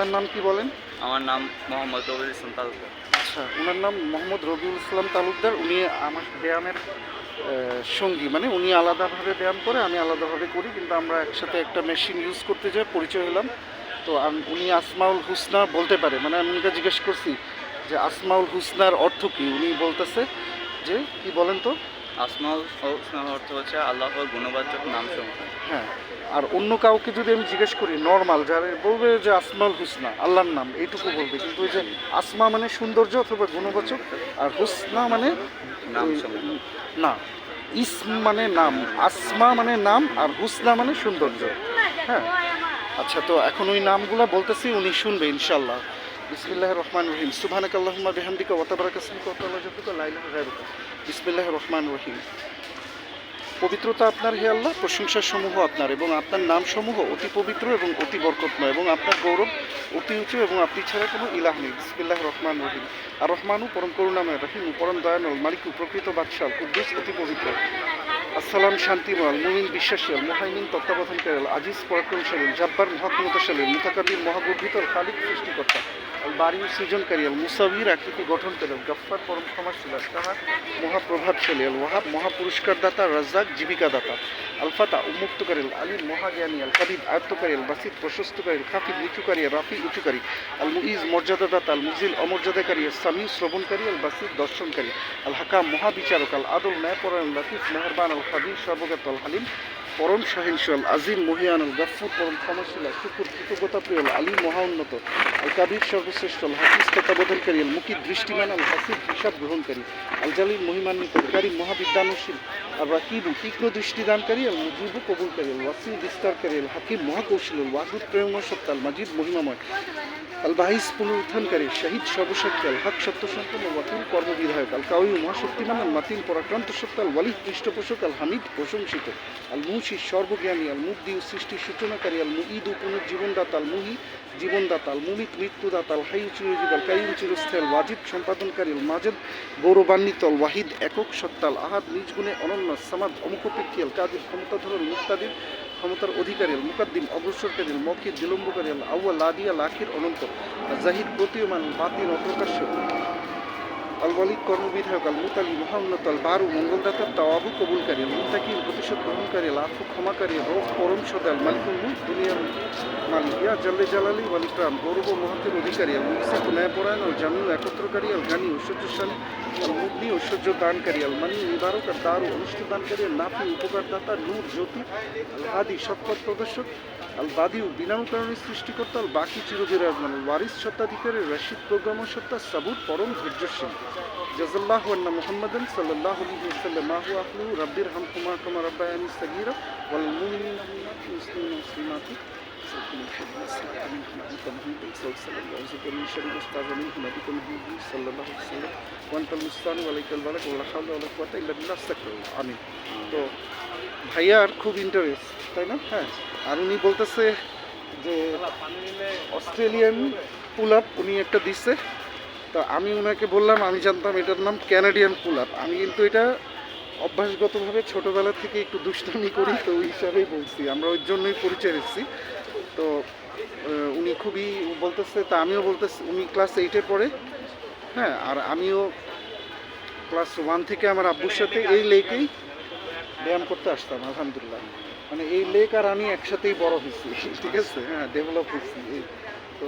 আপনার নাম কি বলেন? আমার নাম মোহাম্মদ রবিউল ইসলাম তালুকদার। আচ্ছা, ওনার নাম মোহাম্মদ রবিউল ইসলাম তালুকদার। উনি আমার ব্যায়ামের সঙ্গী, মানে উনি আলাদাভাবে ব্যায়াম করে, আমি আলাদাভাবে করি, কিন্তু আমরা একসাথে একটা মেশিন ইউজ করতে যাই, পরিচয় হলাম। তো উনি আসমাউল হুসনা বলতে পারে, মানে আমি উনিকে জিজ্ঞেস করছি যে আসমাউল হুসনার অর্থ কী। উনি বলতেছে যে কি বলেন তো? আসমাউল হোসনার অর্থ হচ্ছে আল্লাহর গুণবাচক নামসমূহ। হ্যাঁ, আর অন্য কাউকে যদি আমি জিজ্ঞেস করি, নর্মাল যারা বলবে যে আসমাউল হুসনা আল্লাহর নাম, এইটুকু বলবে। কিন্তু ওই যে আসমা মানে সৌন্দর্য অথবা গুণবাচক, আর হুসনা মানে নামসমূহ না, ইসম মানে নাম, আসমা মানে নাম, আর হুসনা মানে সৌন্দর্য। হ্যাঁ, আচ্ছা, তো এখন ওই নামগুলো বলতেছি, উনি শুনবে ইনশাল্লাহ। বিসমিল্লাহির রহমানির রহিম। সুবহানাকাল্লাহুম্মা বিহামদিকা ওয়া তাবারাকা ইসমুকা ওয়া তাআলা জাদ্দুকা লা ইলাহা গায়রুকা। বিসমিল্লাহির রহমানির রহিম। পবিত্রতা আপনার হে আল্লাহ, প্রশংসা সমূহ আপনার, এবং আপনার নাম সমূহ অতি পবিত্র এবং অতি বরকতময়, এবং আপনার গৌরব অতি উঁচু, এবং আপনি ছাড়া কোনো ইলাহ নেই। বিসমিল্লাহির রহমানির রহিম। আর রহমানু পরম করুণাময়, রহিম পরম দয়াময়, মালিকু প্রকৃত বাদশাহ, কুদ্দুস অতি পবিত্র, আসসালাম শান্তিময়, মুমিন বিশ্বাসী, মুহাইমিন তত্ত্বাবধানকারী, আজিজ পরাক্রমশালী, জাব্বার মহাক্ষমতাশালী, মুতাকাব্বির মহাগর্বিত, খালিক সৃষ্টিকর্তা, আল বারি সৃজনকারী, আল মুসাবির আকৃতি গঠনকারী, গফফার পরম ক্ষমাশীল, তাহার মহাপ্রভাবশালী, আল ওয়াহাব মহাপুরস্কার দাতা, রাজ্জাক জীবিকা দাতা, আল ফাতা উন্মুক্তকারী, আলিম মহাজ্ঞানী, আল কাবিব আয়ত্তকারী, আল বাসিত প্রশস্তকারী, আল খাফিদ নিচুকারী, রাফি উঁচুকারী, আল মুইজ মর্যাদাদাতা, আল মুজিল অমর্যাদাকারী, সামি শ্রবণকারী, আল বাসিত দর্শনকারী, আল হাকাম মহাবিচারক, আল আদল ন্যায়পরায়ণ, লতিফ মেহরবান, আল খাবির সর্বজ্ঞাত, আল হালিম পরম সহিংসু, আল আজিম মহিয়ান, আল গফুর পরম ক্ষমাশীল, শুকুর কৃতজ্ঞতা প্রিয়, আল আলী মহাউন্নত, আল কাবির সর্বশ্রেষ্ঠ, আল হাফিজ তত্ত্বাবধানকারী, আল মুকিদ দৃষ্টিমান, আল হাসিব হিসাব গ্রহণকারী, আল জালিল মহিমান্বিত, কারিম মহাবিদ্যানুশীল, আর রাকিবু তীক্ষ্ণ দৃষ্টিদানকারী, আল মুজিবু কবুলকারী, আল ওয়াসিউ বিস্তারকারী, আল হাকিম মহাকৌশল, আল ওয়াহুদ প্রেমসত্তা, আল মাজিদ মহিমাময়, আল বাহিস পুনরুত্থানকারী, শাহিদ সর্বশক্তি, আল হক সত্য সম্পন্ন, ওয়াকিল কর্মবিধায়ক, আল কাউই মহাশক্তিমান, আল মাতিন পরাক্রান্ত সত্তা, আল ওয়ালিদ পৃষ্ঠপোষক, আল হামিদ প্রশংসিত, আল মুহসি সর্বজ্ঞানী, আল মুবদি সৃষ্টি সূচনাকারী, আল মুঈদ পুনর্জীবনদাতা, আল মুহি জীবনদাতা, আল মুমিত মৃত্যুদাতা, আল হাইউ চিরজীব, আল কাইয়ুম চিরস্থায়ী, আল ওয়াজিদ সম্পাদনকারী, আল মাজেদ গৌরবান্বিত, আল ওয়াহিদ একক সত্তা, আল আহাদ নিজ গুণে অনন্য, সামাদ অমুখপেক্ষী, আল কাদির ক্ষমতাধর, আল মুক্তাদির ক্ষমতার অধিকারী, আল মুকাদ্দিম অগ্রসরকারী, আল মকির বিলম্বকারী, আল আউয়াল আদি, আল আখির অনন্ত, আল জাহিদ প্রতীয়মান, আল বাতিন অপ্রকাশ্য, আল ওয়ালিদ কর্মবিধায়ক, আল মুতালি মহাউন্নত, আল বারু মঙ্গলদাতা, তাওয়াবু কবুলকারী, আল মুত্তাকিন প্রতিশোধ গ্রহণকারী, আল আফু ক্ষমাকারী, রৌফ পরম সদা, আল মালিকুল মুলক দুনিয়ার মালিক, ইয়া জাল্লে জালালি ওয়াল ইকরাম গৌরব ও মহতের অধিকারী, আল মুইসাক ন্যায়পরায়ণ, আল জামিউ একত্রকারী, আল গানি ঐশ্বর্যশালী, আল মুগ্নি ঐশ্বর্য দানকারী, আল মানি নিবারক, আর দারু অনুষ্ঠ দানকারী, আল নাফি উপকারদাতা, নূর জ্যোতি, আল হাদি সৎপথ প্রদর্শক, আল বাদিউ বিনামকারণী সৃষ্টিকর্তা, আল বাকি চিরবিরাজমান, আল ওয়ারিস সত্তাধিকারী, রশিদ প্রোগ্রাম সত্তা, সাবুর পরম ধৈর্যশীল। জাযাল্লাহু আন্না মুহাম্মাদান সাল্লাল্লাহু আলাইহি ওয়াসাল্লাম মাহু আহলু রাব্বির হামহুমা কামা রাব্বায়ানি সাগীরা ওয়াল মুমিনিনা মুসলিমিনা মুসলিমাতি তো ভাইয়ার খুব ইন্টারেস্ট, তাই না? হ্যাঁ, আর উনি বলতেছে যে অস্ট্রেলিয়ান পুল আপ উনি একটা দিচ্ছে। তো আমি ওনাকে বললাম, আমি জানতাম এটার নাম ক্যানাডিয়ান পুল আপ। আমি কিন্তু এটা অভ্যাসগতভাবে ছোটোবেলা থেকে একটু দুষ্টামি করি, তো ওই হিসাবেই বলছি, আমরা ওই জন্যই পরিচয় এসেছি। তো উনি খুবই বলতেছে, তা আমিও বলতেছি, উনি ক্লাস 8-এ পড়ে, হ্যাঁ, আর আমিও ক্লাস 1 থেকে আমার আব্বুর সাথে এই লেকেই ব্যায়াম করতে আসতাম। আলহামদুলিল্লাহ, মানে এই লেক আর আমি একসাথেই বড় হয়েছি, ঠিক আছে? হ্যাঁ, ডেভেলপ হয়েছি। তো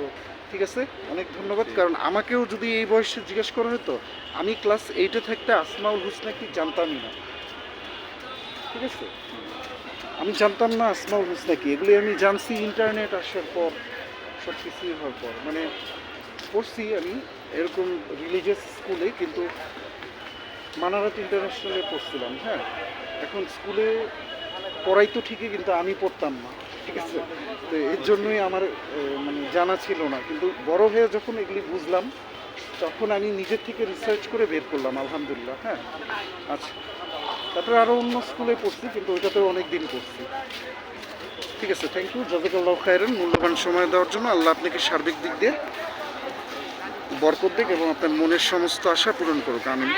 ঠিক আছে, অনেক ধন্যবাদ। কারণ আমাকেও যদি এই বয়সে জিজ্ঞেস করা হতো, আমি ক্লাস 8-এ থাকতে আসমাউল হুসনা কি জানতামই না, ঠিক আছে? আমি জানতাম না আসমাউল হুসনা কি, এগুলি আমি জানছি ইন্টারনেট আসার পর, সব কিছুই হওয়ার পর। মানে পড়ছি আমি এরকম রিলিজিয়াস স্কুলে, কিন্তু মানারাত ইন্টারন্যাশনালে পড়ছিলাম। হ্যাঁ, এখন স্কুলে পড়াইতো ঠিকই, কিন্তু আমি পড়তাম না, ঠিক আছে? তো এর জন্যই আমার মানে জানা ছিল না। কিন্তু বড় হয়ে যখন এগুলি বুঝলাম, তখন আমি নিজের থেকে রিসার্চ করে বের করলাম, আলহামদুলিল্লাহ। হ্যাঁ, আচ্ছা, তারপরে আরও অন্য স্কুলে পড়ছি, কিন্তু ওইটাতেও অনেক দিন পড়ছি। ঠিক আছে, থ্যাংক ইউ, জাযাকাল্লাহু খায়রান, মূল্যবান সময় দেওয়ার জন্য। আল্লাহ আপনাকে সার্বিক দিক দিয়ে বরকত দিক এবং আপনার মনের সমস্ত আশা পূরণ করুক, আমিন।